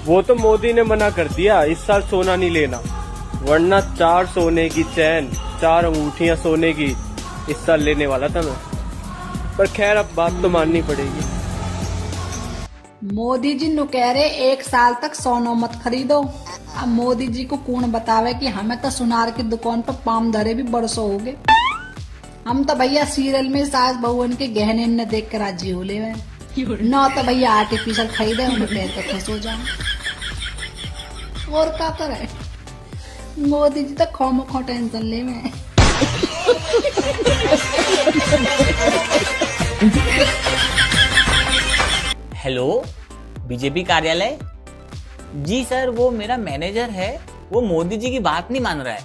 वो तो मोदी ने मना कर दिया, इस साल सोना नहीं लेना, वरना 4 सोने की चैन, 4 अंगूठियां सोने की इस साल लेने वाला था मैं। पर खैर अब बात तो माननी पड़ेगी। मोदी जी नु कह रहे 1 साल तक सोना मत खरीदो। अब मोदी जी को कौन बतावे कि हमें तो सुनार की दुकान पर पाम धरे भी बरसों हो गए। हम तो भैया सीरियल में सास बहुवन के गहने न देख कर राजी हो ले न तो भैया आर्टिफिशियल खरीदे उन्हें पैर के खुश हो जाए। और क्या करे मोदी जी तो खो खो टेंशन ले में। हेलो, बीजेपी कार्यालय जी सर, वो मेरा मैनेजर है, वो मोदी जी की बात नहीं मान रहा है।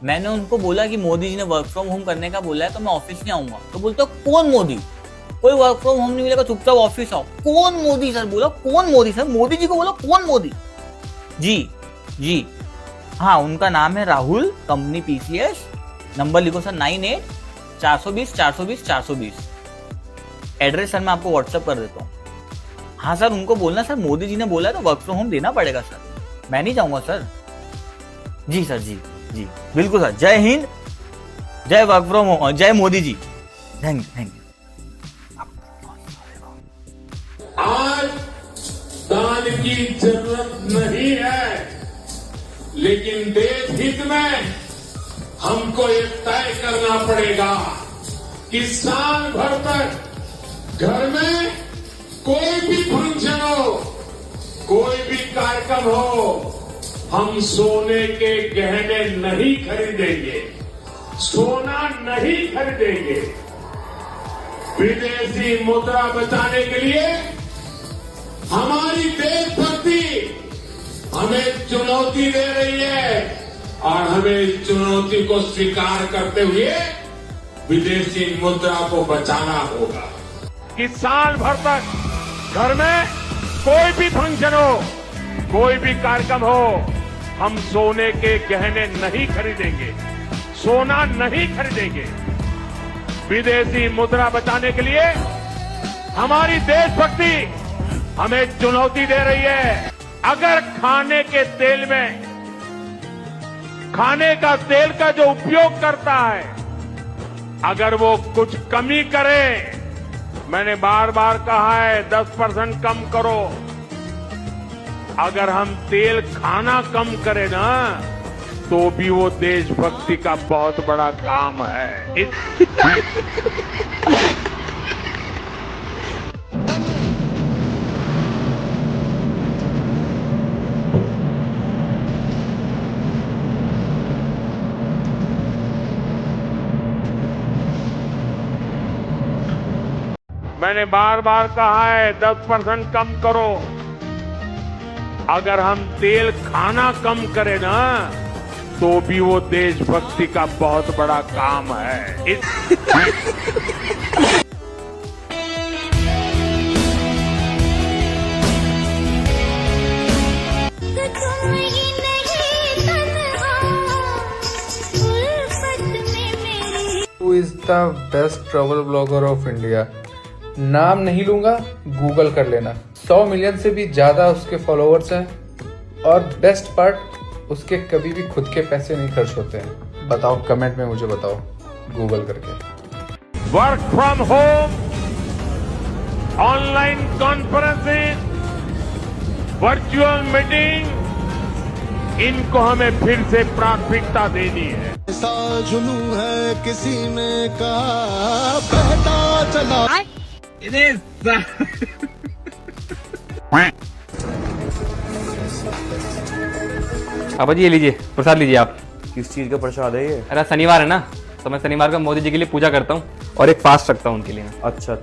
मैंने उनको बोला कि मोदी जी ने वर्क फ्रॉम होम करने का बोला है तो मैं ऑफिस नहीं आऊंगा। तो बोलते कौन मोदी, कोई वर्क फ्रॉम होम नहीं मिलेगा, चुपचाप ऑफिस आओ। कौन मोदी सर? बोला कौन मोदी सर? मोदी जी को बोला कौन मोदी? जी हाँ, उनका नाम है राहुल, कंपनी पीसीएस, नंबर लिखो सर 98420420 एड्रेस सर मैं आपको व्हाट्सएप कर देता हूँ। हाँ सर, उनको बोलना सर मोदी जी ने बोला है तो वर्क फ्रॉम होम देना पड़ेगा सर, मैं नहीं जाऊंगा सर। जी सर, जी बिल्कुल सर। जय हिंद, जय वर्क फ्रॉम होम, जय मोदी जी। Thank you. आज दान की जरूरत नहीं है, लेकिन देश हित में हमको ये तय करना पड़ेगा कि साल भर तक घर में कोई भी फंक्शन हो, कोई भी कार्यक्रम हो, हम सोने के गहने नहीं खरीदेंगे, सोना नहीं खरीदेंगे। विदेशी मुद्रा बचाने के लिए हमारी देशभक्ति हमें चुनौती दे रही है और हमें इस चुनौती को स्वीकार करते हुए विदेशी मुद्रा को बचाना होगा कि साल भर तक घर में कोई भी फंक्शन हो, कोई भी कार्यक्रम हो, हम सोने के गहने नहीं खरीदेंगे, सोना नहीं खरीदेंगे। विदेशी मुद्रा बचाने के लिए हमारी देशभक्ति हमें चुनौती दे रही है। अगर खाने के तेल में, खाने का तेल का जो उपयोग करता है, अगर वो कुछ कमी करे, मैंने बार बार कहा है 10% कम करो। अगर हम तेल खाना कम करें ना, तो भी वो देशभक्ति का बहुत बड़ा काम है। मैंने बार बार कहा है 10% कम करो। अगर हम तेल खाना कम करें ना, तो भी वो देशभक्ति का बहुत बड़ा काम है। Who is the best travel blogger of India? नाम नहीं लूंगा, गूगल कर लेना। 100 मिलियन से भी ज्यादा उसके फॉलोअर्स हैं और बेस्ट पार्ट, उसके कभी भी खुद के पैसे नहीं खर्च होते हैं। बताओ, कमेंट में मुझे बताओ गूगल करके। Work from home, online conferencing, virtual meeting, इनको हमें फिर से प्राथमिकता देनी है। ऐसा जुनू है किसी ने कहा, बहता चला। पापा जी ये लीजिए प्रसाद, लीजिए आप। किस चीज का प्रसाद है ये? अरे शनिवार है ना, तो मैं शनिवार का मोदी जी के लिए पूजा करता हूँ और एक फास्ट रखता हूँ उनके लिए। अच्छा।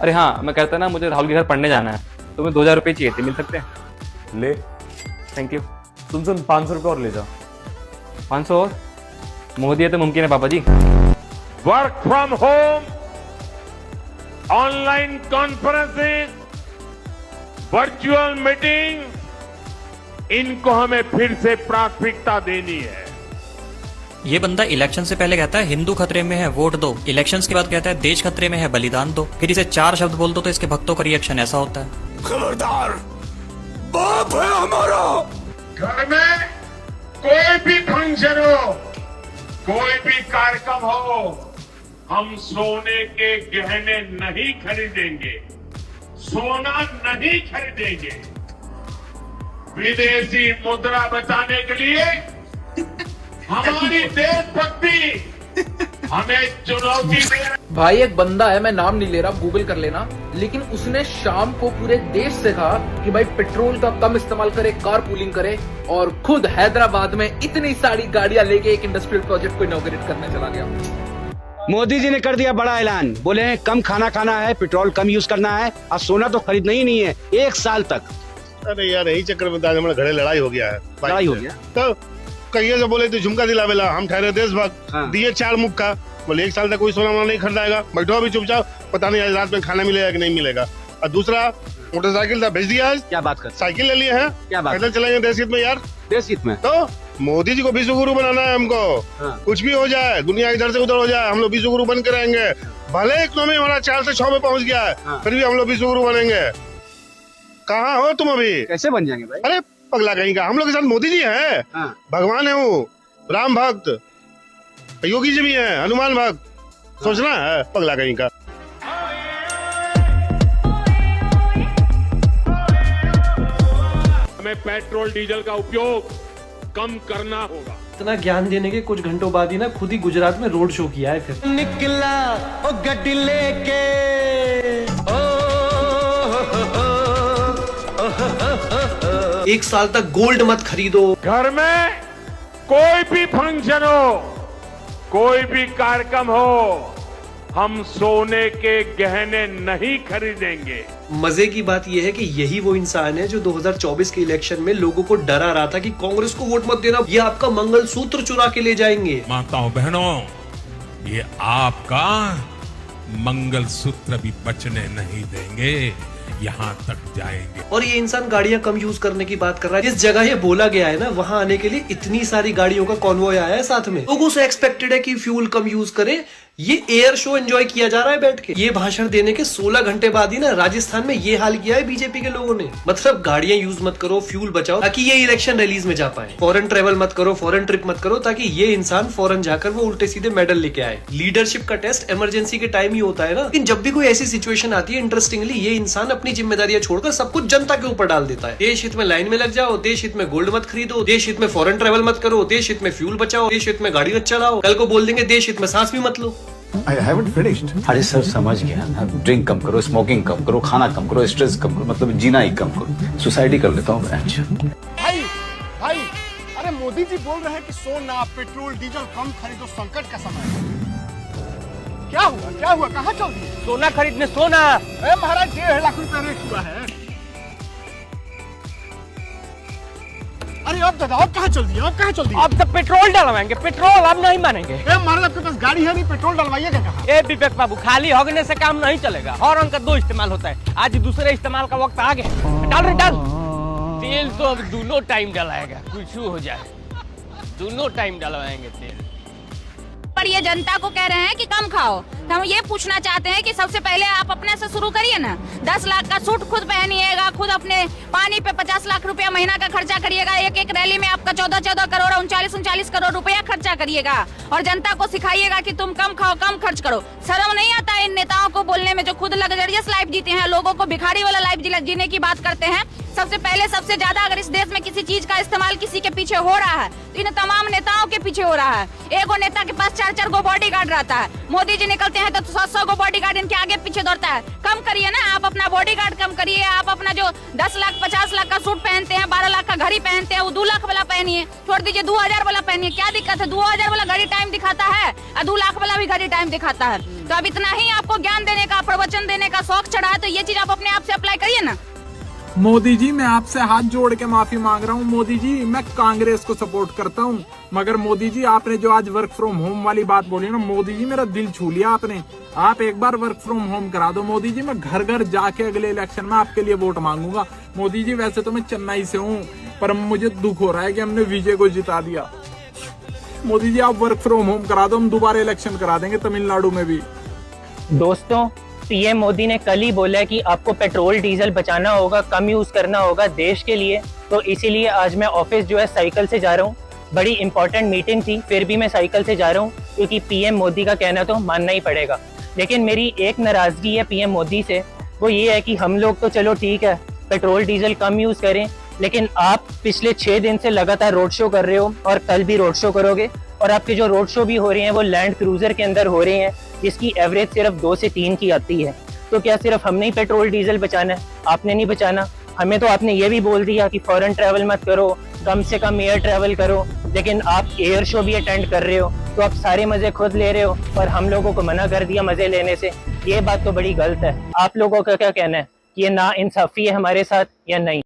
अरे हाँ, मैं कहता ना मुझे राहुल के घर पढ़ने जाना है, तो मैं 2000 रुपये चाहिए थे, मिल सकते हैं? ले। Thank you. सुन 500 रुपये और ले जा। 500 और? मोदी है तो मुमकिन है पापा जी। Work from home, online conferencing, virtual meeting, इनको हमें फिर से प्राथमिकता देनी है। ये बंदा इलेक्शन से पहले कहता है हिंदू खतरे में है वोट दो, इलेक्शंस के बाद कहता है देश खतरे में है बलिदान दो, फिर इसे 4 शब्द बोल दो तो इसके भक्तों का रिएक्शन ऐसा होता है। खबरदार, बाप है हमारा। घर में कोई भी फंक्शन हो, कोई भी कार्यक्रम हो, हम सोने के गहने नहीं खरीदेंगे, सोना नहीं खरीदेंगे। विदेशी मुद्रा बचाने के लिए हमारी देशभक्ति हमें चुनौती दे रही है। भाई एक बंदा है, मैं नाम नहीं ले रहा, गूगल कर लेना, लेकिन उसने शाम को पूरे देश से कहा कि भाई पेट्रोल का कम इस्तेमाल करे, कार पूलिंग करे, और खुद हैदराबाद में इतनी सारी गाड़ियां लेके एक इंडस्ट्रियल प्रोजेक्ट को इनॉग्रेट करने चला गया। मोदी जी ने कर दिया बड़ा ऐलान, बोले हैं कम खाना खाना है, पेट्रोल कम यूज करना है, और सोना तो खरीदना ही नहीं है 1 साल तक। अरे यार यही चक्कर में हमारे घरे लड़ाई हो गया है। लड़ाई हो गया तो कहिए से बोले तो झुमका दिलावेला, हम ठहरे देशभक्त, हाँ। दिए 4 मुक्का, बोले 1 साल तक कोई सोना वोना नहीं खरीदाएगा, बैठो अभी चुपचाप, पता नहीं आज रात में खाना मिलेगा कि नहीं मिलेगा। और दूसरा मोटरसाइकिल था भेज दिया आज, क्या बात कर, साइकिल ले लिए हैं, क्या बात, पैदल चलेंगे देश हित में यार, देश हित में। तो मोदी जी को विश्व गुरु बनाना है हमको। हाँ। कुछ भी हो जाए, दुनिया इधर से उधर हो जाए, हम लोग विश्व गुरु बन के रहेंगे। भले इकोनॉमी हमारा 4 से 6 में पहुंच गया है, हाँ। फिर भी हम लोग विश्व गुरु बनेंगे। कहाँ हो तुम अभी? कैसे बन जाएंगे भाई? अरे पगला कहीं का, हम लोग के साथ मोदी जी है, हाँ। भगवान है वो, राम भक्त, योगी जी भी हैं, हनुमान भक्त, सोचना है पगला कहीं का। हमें पेट्रोल डीजल का उपयोग कम करना होगा। इतना ज्ञान देने के कुछ घंटों बाद ही ना खुद ही गुजरात में रोड शो किया है। फिर निकला ओ गड्डी लेके, 1 साल तक गोल्ड मत खरीदो। घर में कोई भी फंक्शन हो, कोई भी कार्यक्रम हो, हम सोने के गहने नहीं खरीदेंगे। मजे की बात यह है कि यही वो इंसान है जो 2024 के इलेक्शन में लोगों को डरा रहा था कि कांग्रेस को वोट मत देना, ये आपका मंगलसूत्र चुरा के ले जाएंगे। माताओं बहनों, ये आपका मंगलसूत्र भी बचने नहीं देंगे, यहाँ तक जाएंगे। और ये इंसान गाड़ियां कम यूज करने की बात कर रहा है। जिस जगह ये बोला गया है ना, वहां आने के लिए इतनी सारी गाड़ियों का कॉन्वॉय आया है साथ में। लोगों से एक्सपेक्टेड है कि फ्यूल कम यूज करें, ये एयर शो एंजॉय किया जा रहा है बैठ के। ये भाषण देने के 16 घंटे बाद ही ना राजस्थान में ये हाल किया है बीजेपी के लोगों ने। मतलब गाड़ियां यूज मत करो, फ्यूल बचाओ, ताकि ये इलेक्शन रैलीज में जा पाए। फॉरेन ट्रेवल मत करो, फॉरेन ट्रिप मत करो, ताकि ये इंसान फॉरेन जाकर वो उल्टे सीधे मेडल लेके आए। लीडरशिप का टेस्ट इमरजेंसी के टाइम ही होता है ना। लेकिन जब भी कोई ऐसी सिचुएशन आती है, इंटरेस्टिंगली ये इंसान अपनी जिम्मेदारियां छोड़कर सब कुछ जनता के ऊपर डाल देता है। देश हित में लाइन में लग जाओ, देश हित में गोल्ड मत खरीदो, देश हित में फॉरेन ट्रेवल मत करो, देश हित में फ्यूल बचाओ, देश हित में गाड़ी मत चलाओ। कल को बोल देंगे देश हित में सांस भी मत लो। I haven't finished. अरे सर समझ गया, ड्रिंक कम करो, स्मोकिंग कम करो, खाना कम करो, स्ट्रेस कम करो, मतलब जीना ही कम करो। सुसाइड कर लेता हूँ मैं। भाई अरे मोदी जी बोल रहे हैं कि सोना पेट्रोल डीजल कम खरीदो, संकट का समय है। क्या हुआ कहाँ चल दिए? सोना खरीदने सोना। महाराज 1.5 लाख रुपया रेट हुआ है। अरे अब दादा अब कहाँ चल दिया? अब तो पेट्रोल डलवाएंगे, पेट्रोल अब नहीं मानेंगे। महाराज आपके पास गाड़ी है नहीं, पेट्रोल डलवाइएगा कहाँ? ए विवेक बाबू, खाली हगने से काम नहीं चलेगा। हॉर्न का 2 इस्तेमाल होता है, आज दूसरे इस्तेमाल का वक्त आ गया। डाल तेल तो अब दोनों टाइम डलाएगा, कुछ हो जाए दोनों टाइम डलवाएंगे तेल। पर ये जनता को कह रहे हैं कि कम खाओ। तो हम ये पूछना चाहते हैं कि सबसे पहले आप अपने से शुरू करिए ना। 10 लाख का सूट खुद पहनिएगा, खुद अपने पानी पे 50 लाख रुपया महीना का खर्चा करिएगा। एक रैली में आपका 14 करोड़ 39 करोड़ रुपया खर्चा करिएगा, और जनता को सिखाइएगा कि तुम कम खाओ, कम खर्च करो। शर्म नहीं आता इन नेताओं को बोलने में, जो खुद लग्जरियस लाइफ जीते हैं, लोगों को भिखारी वाला लाइफ जीने की बात करते हैं। सबसे पहले सबसे ज्यादा अगर इस देश में किसी चीज का इस्तेमाल किसी के पीछे हो रहा है तो इन तमाम नेताओं के पीछे हो रहा है। एगो नेता के पास 4 गो बॉडीगार्ड रहता है। मोदी जी निकलते हैं तो 100 गो बॉडीगार्ड इनके आगे पीछे दौड़ता है। कम करिए ना, आप अपना बॉडीगार्ड कम करिए। आप अपना जो 10 लाख 50 लाख का सूट पहनते हैं, 12 लाख का घड़ी पहनते हैं, वो 2 लाख वाला पहनिए। छोड़ दीजिए 2000 वाला पहनिए, क्या दिक्कत है? 2000 वाला घड़ी टाइम दिखाता है और 2 लाख वाला भी घड़ी टाइम दिखाता है। तो अब इतना ही आपको ज्ञान देने का, प्रवचन देने का शौक चढ़ा है, तो ये चीज आप अपने आप से अप्लाई करिए ना। मोदी जी मैं आपसे हाथ जोड़ के माफी मांग रहा हूँ। मोदी जी मैं कांग्रेस को सपोर्ट करता हूँ, मगर मोदी जी आपने जो आज वर्क फ्रॉम होम वाली बात बोली ना, मोदी जी मेरा दिल छू लिया आपने। आप एक बार वर्क फ्रॉम होम करा दो मोदी जी, मैं घर घर जाके अगले इलेक्शन में आपके लिए वोट मांगूंगा। मोदी जी वैसे तो मैं चेन्नई से हूँ, पर मुझे दुख हो रहा है कि हमने विजय को जिता दिया। मोदी जी आप वर्क फ्रॉम होम करा दो, हम दोबारा इलेक्शन करा देंगे तमिलनाडु में भी। दोस्तों, पीएम मोदी ने कल ही बोला कि आपको पेट्रोल डीजल बचाना होगा, कम यूज करना होगा देश के लिए। तो इसीलिए आज मैं ऑफिस जो है साइकिल से जा रहा हूँ। बड़ी इंपॉर्टेंट मीटिंग थी, फिर भी मैं साइकिल से जा रहा हूँ क्योंकि पीएम मोदी का कहना तो मानना ही पड़ेगा। लेकिन मेरी एक नाराजगी है पीएम मोदी से, वो ये है कि हम लोग तो चलो ठीक है पेट्रोल डीजल कम यूज करें, लेकिन आप पिछले 6 दिन से लगातार रोड शो कर रहे हो और कल भी रोड शो करोगे, और आपके जो रोड शो भी हो रहे हैं वो लैंड क्रूजर के अंदर हो रहे हैं जिसकी एवरेज सिर्फ 2 से 3 की आती है। तो क्या सिर्फ हमने ही पेट्रोल डीजल बचाना है? आपने नहीं बचाना। हमें तो आपने ये भी बोल दिया कि फॉरेन ट्रैवल मत करो, कम से कम एयर ट्रैवल करो, लेकिन आप एयर शो भी अटेंड कर रहे हो, तो आप सारे मजे खुद ले रहे हो और हम लोगों को मना कर दिया मजे लेने से। ये बात तो बड़ी गलत है। आप लोगों का क्या कहना है कि ये ना इंसाफी है हमारे साथ या नहीं?